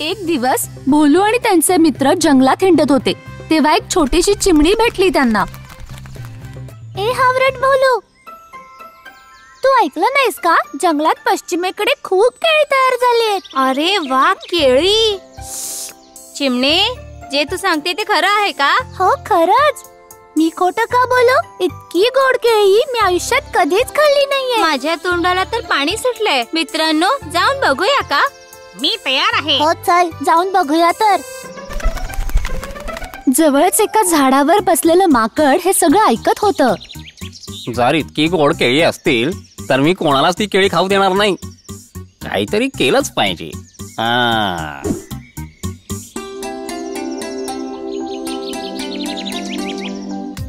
एक दिवस भोलू आणि त्यांचे मित्र जंगलात हिंडत होते. तेव्हा एक छोटीशी चिमणी भेटली त्यांना. ए हावरट भोलू, तू ऐकलं नाहीस का? जंगलात पश्चिमेकडे खूप केळी तयार झाली आहेत. अरे वा, केळी. चिमणे, जे तू सांगते ते खरं आहे का? हो खरंच. मी खोटं का बोलू? इतकी गोड केळी मी आयुष्यात कधीच खाल्ली नाहीये. माझ्या तोंडाला तर पाणी सुटलंय. मित्रांनो, जाऊन बघूया का? मी तयार आहे. हो चल, जाऊन बघूया तर. जवळच एका झाडावर बसलेलं माकड हे सगळं ऐकत होतं. जर इतकी गोड केळी असतील तर मी कोणालाच ती केळी खाऊ देणार नाही. काहीतरी केलंच पाहिजे.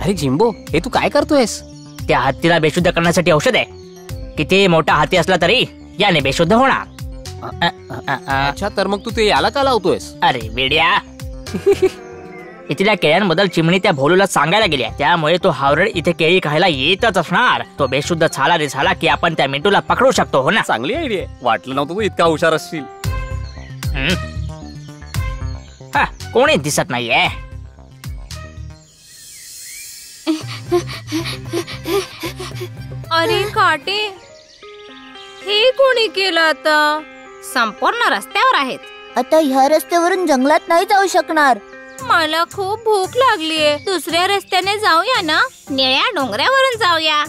अरे जिंबो, हे तू काय करतोयस? त्या हत्तीला बेशुद्ध करण्यासाठी औषध आहे. किती मोठा हत्ती असला तरी याने बेशुद्ध होणार. अच्छा, तर मग तू ते याला का लावतोयस? अरे वेड्या, इथल्या केळ्यांबद्दल चिमणी त्या भोलूला सांगायला गेल्या. त्यामुळे तो हावरट इथे केळी खायला येतच असणार. तो बेशुद्ध झाला रे झाला की आपण त्या मिंटूला पकडू शकतो. हो ना? चांगली आयडिया. वाटलं नव्हतं तू इतका हुशार असशील. कोणी दिसत नाहीये. अरे काटे, हे कोणी केलं? आता संपूर्ण रस्त्यावर आहेत. आता ह्या रस्त्यावरून जंगलात नाही जाऊ शकणार. मला खूप भूक लागलीये. दुसऱ्या रस्त्याने जाऊया ना? निळ्या डोंगरावरून जाऊया.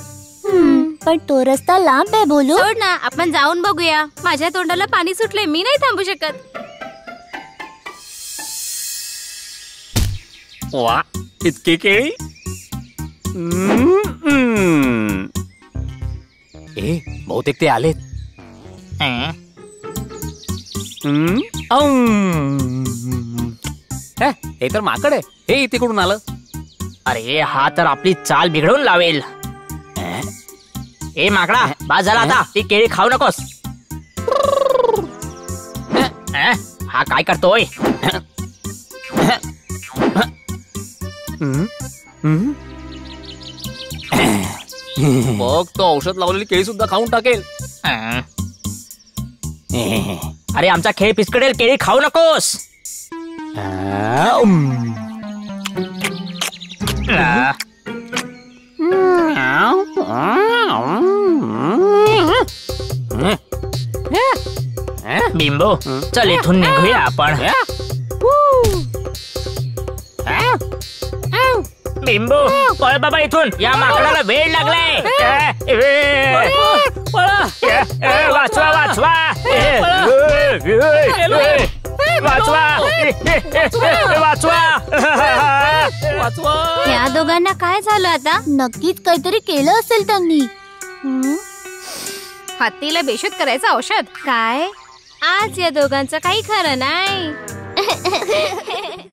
पण तो रस्ता लांब आहे भोलू. सोड ना, आपण जाऊन बघूया. माझ्या तोंडाला पाणी सुटले, मी नाही थांबू शकत. वा, इतकी केळी. ए, बहुतेक ते आलेत. हे तर माकड आहे. हे इथे कुठून आलं? अरे हा तर आपली चाल बिघडवून लावेल. ए माकडा, बस झाला आता. ती केळी खाऊ नकोस. हा काय करतोय? बघ, तो औषध लावलेली केळी सुद्धा खाऊन टाकेल. अरे आमचा खेळ पिचकडेल. केळी खाऊ नकोस. बिंबो, चल इथून निघूया आपण. बिंबो, पळ बाबा इथून. या माकडाला वेळ लागलाय. वाचवा वाचवा वाचवा वाचवा. या दोघांना काय झालं आता? नक्कीच काहीतरी केलं असेल त्यांनी. हत्तीला बेशुद्ध करायचं औषध. काय आज या दोघांचं काही खरं नाही.